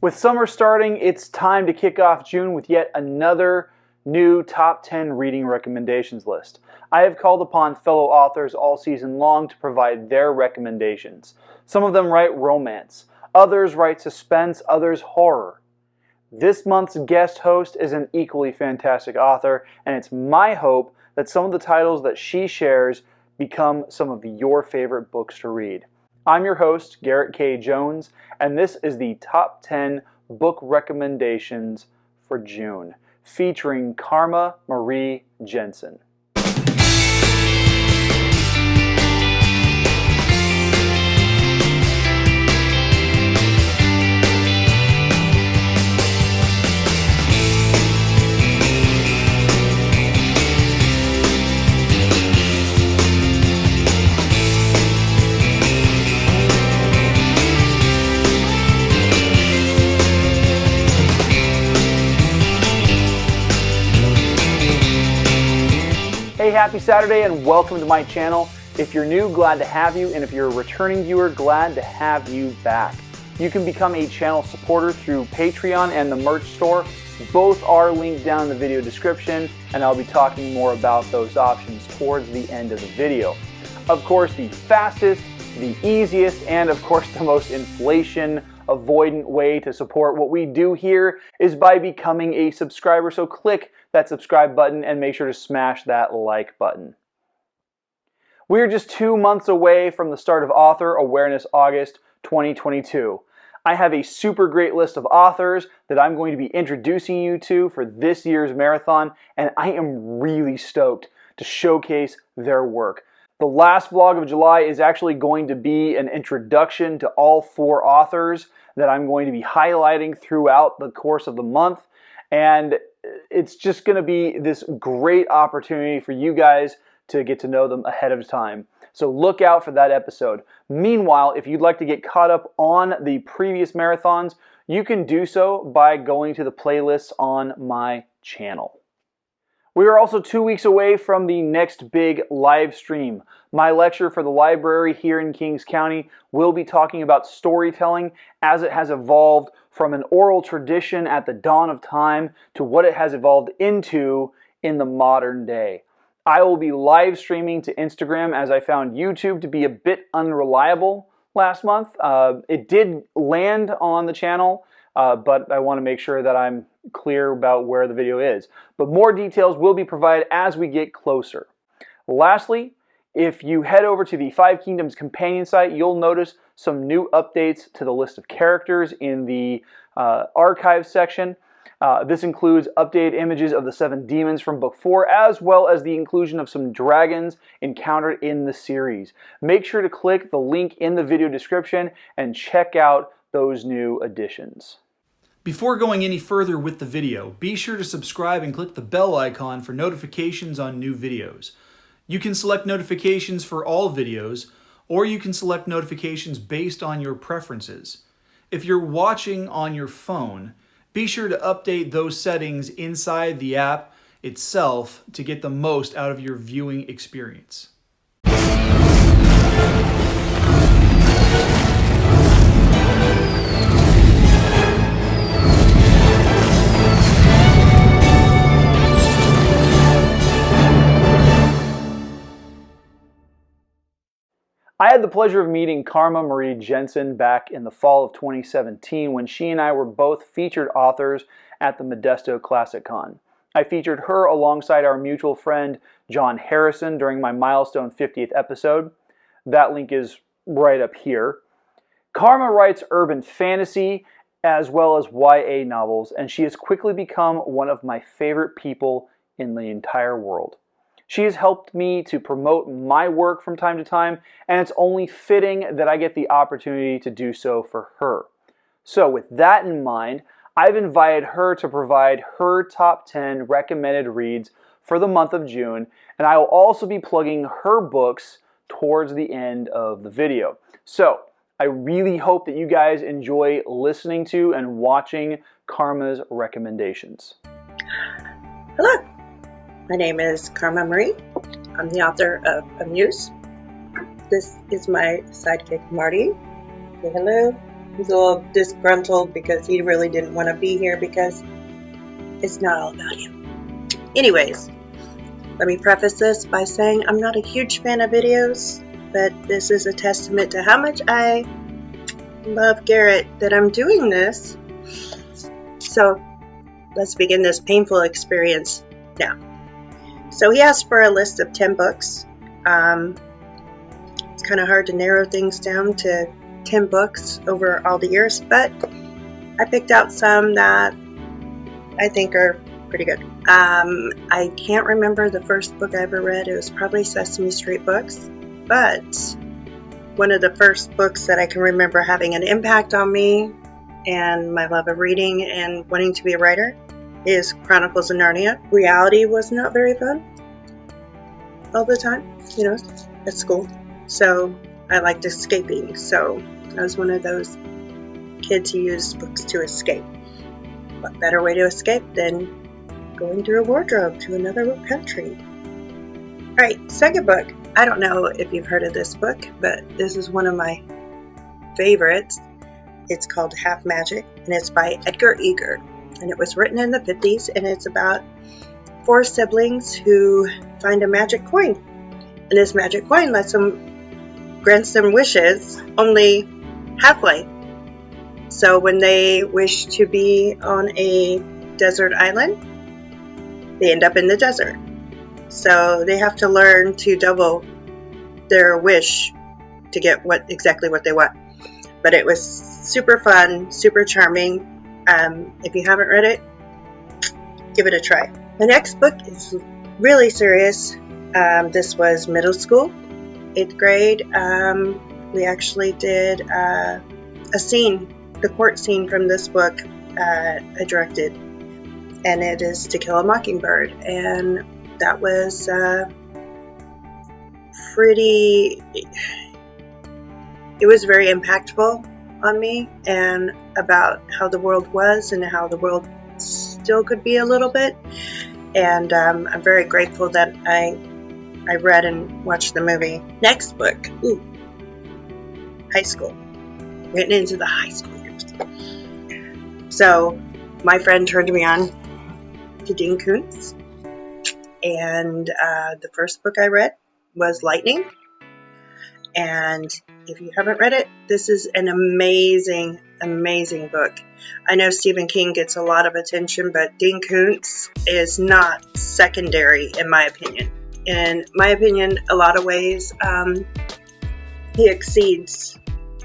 With summer starting, it's time to kick off June with yet another new top 10 reading recommendations list. I have called upon fellow authors all season long to provide their recommendations. Some of them write romance, others write suspense, others horror. This month's guest host is an equally fantastic author, and it's my hope that some of the titles that she shares become some of your favorite books to read. I'm your host, Garrett K. Jones, and this is the top 10 book recommendations for June, featuring Karma Marie Jensen. Hey, happy Saturday and welcome to my channel. If you're new, glad to have you, and if you're a returning viewer, glad to have you back. You can become a channel supporter through Patreon and the merch store. Both are linked down in the video description, and I'll be talking more about those options towards the end of the video. Of course, the fastest, the easiest, and of course the most inflation avoidant way to support what we do here is by becoming a subscriber. So click that subscribe button and make sure to smash that like button. We're just 2 months away from the start of Author Awareness August 2022. I have a super great list of authors that I'm going to be introducing you to for this year's marathon, and I am really stoked to showcase their work. The last vlog of July is actually going to be an introduction to all 4 authors that I'm going to be highlighting throughout the course of the month, and it's just going to be this great opportunity for you guys to get to know them ahead of time. So look out for that episode. Meanwhile, if you'd like to get caught up on the previous marathons, you can do so by going to the playlists on my channel. We are also 2 weeks away from the next big live stream. My lecture for the library here in Kings County will be talking about storytelling as it has evolved from an oral tradition at the dawn of time to what it has evolved into in the modern day. I will be live streaming to Instagram as I found YouTube to be a bit unreliable last month. It did land on the channel, but I want to make sure that I'm clear about where the video is. But more details will be provided as we get closer. Lastly, if you head over to the Five Kingdoms companion site, you'll notice some new updates to the list of characters in the archive section. This includes updated images of the 7 demons from book 4, as well as the inclusion of some dragons encountered in the series. Make sure to click the link in the video description and check out those new additions. Before going any further with the video, be sure to subscribe and click the bell icon for notifications on new videos. You can select notifications for all videos, or you can select notifications based on your preferences. If you're watching on your phone, be sure to update those settings inside the app itself to get the most out of your viewing experience. I had the pleasure of meeting Karma Marie Jensen back in the fall of 2017 when she and I were both featured authors at the Modesto Classic Con. I featured her alongside our mutual friend John Harrison during my milestone 50th episode. That link is right up here. Karma writes urban fantasy as well as YA novels, and she has quickly become one of my favorite people in the entire world. She has helped me to promote my work from time to time, and it's only fitting that I get the opportunity to do so for her. So with that in mind, I've invited her to provide her top 10 recommended reads for the month of June, and I will also be plugging her books towards the end of the video. So I really hope that you guys enjoy listening to and watching Karma's recommendations. Hello, my name is Karma Marie. I'm the author of Amuse. This is my sidekick Marty. Say hello. He's a little disgruntled because he really didn't want to be here because it's not all about him. Anyways, let me preface this by saying I'm not a huge fan of videos, but this is a testament to how much I love Garrett that I'm doing this. So let's begin this painful experience now. So he asked for a list of 10 books. It's kind of hard to narrow things down to 10 books over all the years, but I picked out some that I think are pretty good. I can't remember the first book I ever read. It was probably Sesame Street books, but one of the first books that I can remember having an impact on me and my love of reading and wanting to be a writer is Chronicles of Narnia. Reality was not very fun all the time, at school. So I liked escaping. So I was one of those kids who used books to escape. What better way to escape than going through a wardrobe to another country? Alright, second book. I don't know if you've heard of this book, but this is one of my favorites. It's called Half Magic, and it's by Edgar Eger. And it was written in the 50s, and it's about 4 siblings who find a magic coin. And this magic coin lets them grant them wishes only halfway. So when they wish to be on a desert island, they end up in the desert. So they have to learn to double their wish to get exactly what they want. But it was super fun, super charming. If you haven't read it, give it a try. The next book is really serious. This was middle school, 8th grade. We actually did a scene, the court scene from this book, I directed, and it is To Kill a Mockingbird, and that was it was very impactful on me, and about how the world was and how the world still could be a little bit, and I'm very grateful that I read and watched the movie. Next book, high school. Getting into the high school years. So my friend turned me on to Dean Koontz, and the first book I read was Lightning. And if you haven't read it, this is an amazing, amazing book. I know Stephen King gets a lot of attention, but Dean Koontz is not secondary in my opinion. In my opinion, a lot of ways, he exceeds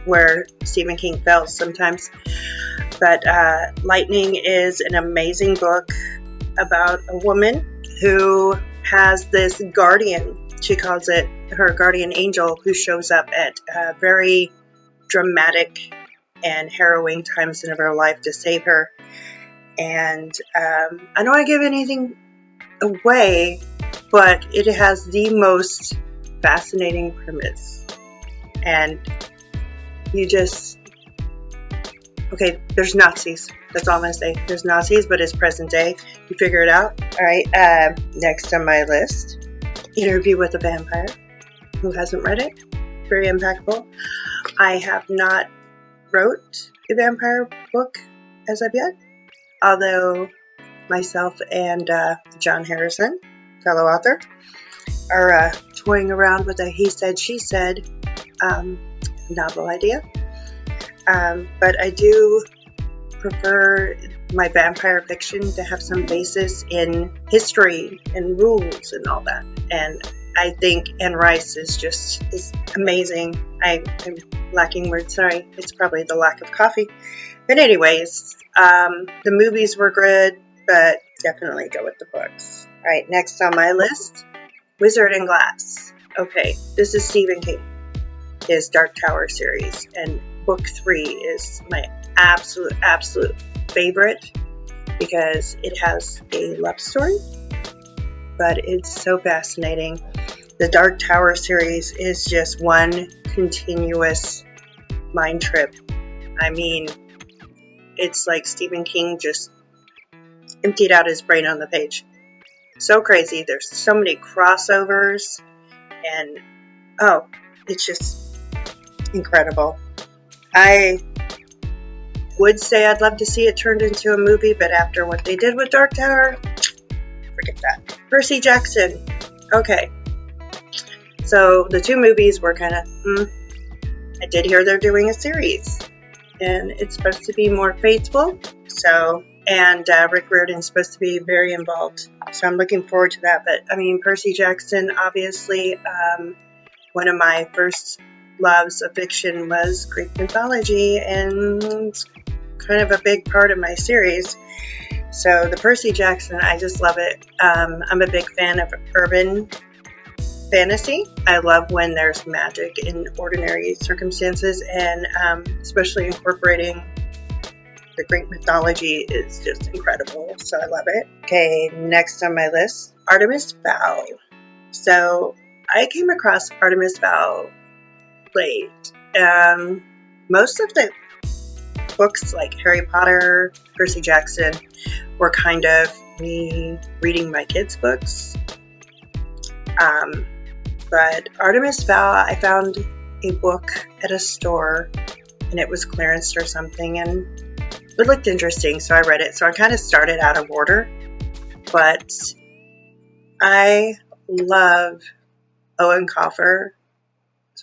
where Stephen King fails sometimes. But Lightning is an amazing book about a woman who has this guardian. She calls it her guardian angel, who shows up at very dramatic and harrowing times in her life to save her. And I don't want to give anything away, but it has the most fascinating premise. And you just... Okay, there's Nazis. That's all I'm going to say. There's Nazis, but it's present day. You figure it out. Alright, next on my list, Interview with a Vampire. Who hasn't read it? Very impactful. I have not wrote a vampire book as of yet, although myself and John Harrison, fellow author, are toying around with a he said, she said novel idea. But I do prefer my vampire fiction to have some basis in history and rules and all that. And I think Anne Rice is amazing. I'm lacking words, sorry. It's probably the lack of coffee. But anyways, the movies were good, but definitely go with the books. Alright, next on my list, Wizard and Glass. Okay, this is Stephen King, his Dark Tower series, and book 3 is my absolute favorite because it has a love story, but it's so fascinating. The Dark Tower series is just one continuous mind trip. I mean, it's like Stephen King just emptied out his brain on the page. So crazy. There's so many crossovers, and it's just incredible. I would say I'd love to see it turned into a movie, but after what they did with Dark Tower, forget that. Percy Jackson. Okay. So the 2 movies were kind of, I did hear they're doing a series, and it's supposed to be more faithful. So, and Rick Riordan's supposed to be very involved. So I'm looking forward to that. But I mean, Percy Jackson, obviously, one of my first loves of fiction was Greek mythology, and it's kind of a big part of my series. So the Percy Jackson, I just love it. I'm a big fan of urban fantasy. I love when there's magic in ordinary circumstances, and especially incorporating the Greek mythology is just incredible. So I love it. Okay, next on my list, Artemis Fowl. So I came across Artemis Fowl late. Most of the books like Harry Potter, Percy Jackson were kind of me reading my kids' books. But Artemis Fowl, I found a book at a store, and it was clearanced or something, and it looked interesting, so I read it. So I kind of started out of order, but I love Owen Coffer's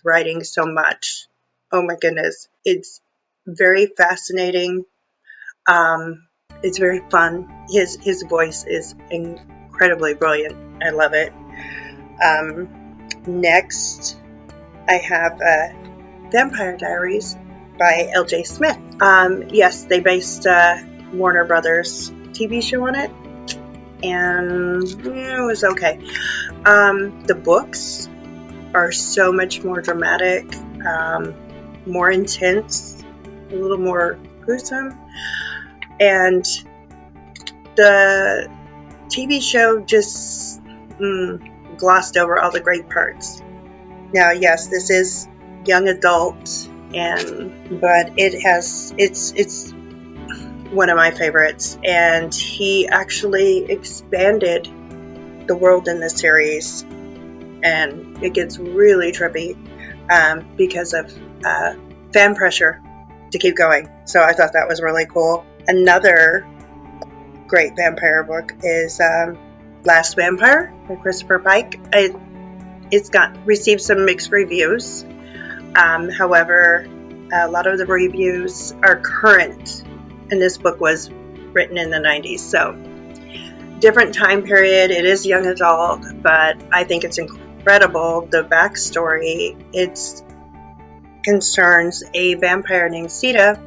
writing so much. Oh my goodness. It's very fascinating. It's very fun. His voice is incredibly brilliant. I love it. Next, I have Vampire Diaries by L.J. Smith. Yes, they based Warner Brothers TV show on it, and it was okay. The books are so much more dramatic, more intense, a little more gruesome, and the TV show just glossed over all the great parts. Now, yes, this is young adult, but it's one of my favorites, and he actually expanded the world in the series, and it gets really trippy because of fan pressure to keep going. So I thought that was really cool. Another great vampire book is Last Vampire by Christopher Pike. It's received some mixed reviews. However, a lot of the reviews are current, and this book was written in the 90s, so different time period. It is young adult, but I think it's incredible. The backstory, it concerns a vampire named Sita,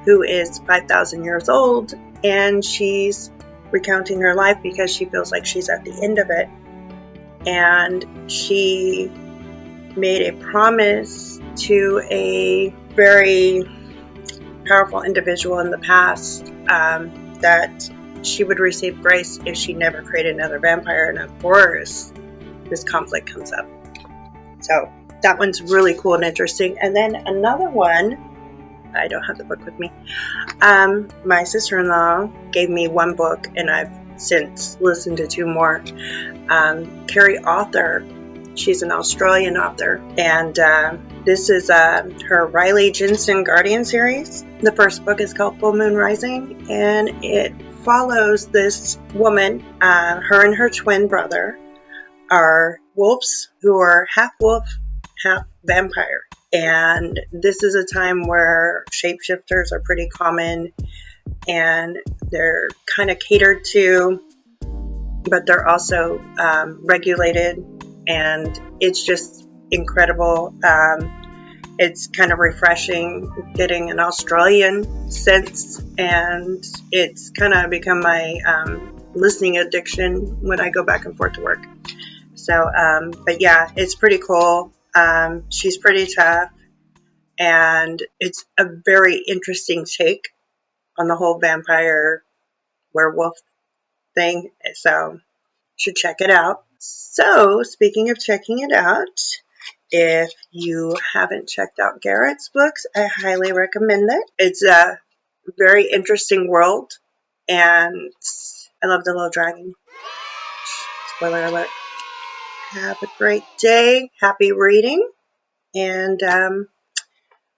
who is 5,000 years old, and she's recounting her life because she feels like she's at the end of it. And she made a promise to a very powerful individual in the past that she would receive grace if she never created another vampire. And of course, this conflict comes up. So that one's really cool and interesting. And then another one, I don't have the book with me. My sister-in-law gave me one book, and I've since listened to 2 more. Carrie Author, she's an Australian author, and this is her Riley Jensen Guardian series. The first book is called Full Moon Rising, and it follows this woman. Her and her twin brother are wolves who are half wolf, half vampire. And this is a time where shapeshifters are pretty common, and they're kind of catered to, but they're also regulated, and it's just incredible. It's kind of refreshing getting an Australian sense, and it's kind of become my listening addiction when I go back and forth to work. So, but yeah, it's pretty cool. She's pretty tough, and it's a very interesting take on the whole vampire werewolf thing. So, should check it out. So, speaking of checking it out, if you haven't checked out Garrett's books, I highly recommend it. It's a very interesting world, and I love the little dragon. Spoiler alert. Have a great day. Happy reading. And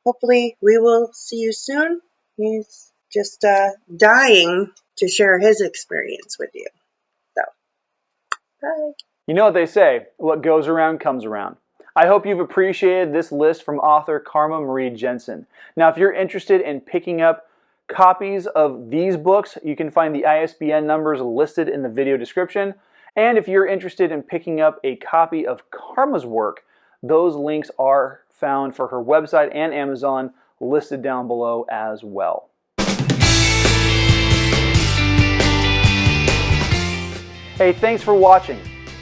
hopefully we will see you soon. Peace. just dying to share his experience with you. So, bye. You know what they say, what goes around comes around. I hope you've appreciated this list from author Karma Marie Jensen. Now, if you're interested in picking up copies of these books, you can find the ISBN numbers listed in the video description. And if you're interested in picking up a copy of Karma's work, those links are found for her website and Amazon listed down below as well. Hey, thanks for watching.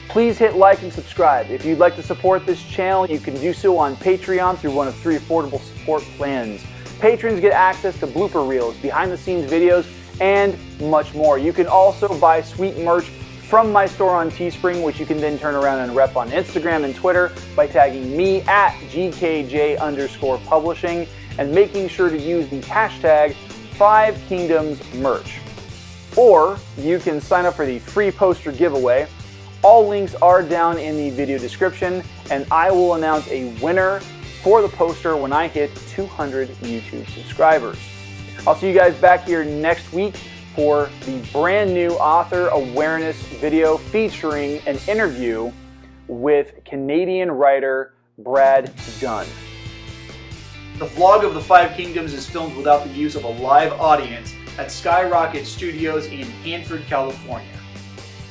Please hit like and subscribe. If you'd like to support this channel, you can do so on Patreon through one of 3 affordable support plans. Patrons get access to blooper reels, behind-the-scenes videos, and much more. You can also buy sweet merch from my store on Teespring, which you can then turn around and rep on Instagram and Twitter by tagging me at GKJ_publishing and making sure to use the hashtag 5kingdomsmerch. Or you can sign up for the free poster giveaway. All links are down in the video description, and I will announce a winner for the poster when I hit 200 YouTube subscribers. I'll see you guys back here next week for the brand new author awareness video featuring an interview with Canadian writer Brad Dunn. The vlog of the 5 Kingdoms is filmed without the use of a live audience at Skyrocket Studios in Hanford, California.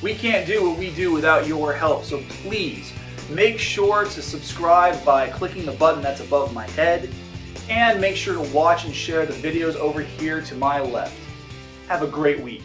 We can't do what we do without your help, so please make sure to subscribe by clicking the button that's above my head, and make sure to watch and share the videos over here to my left. Have a great week.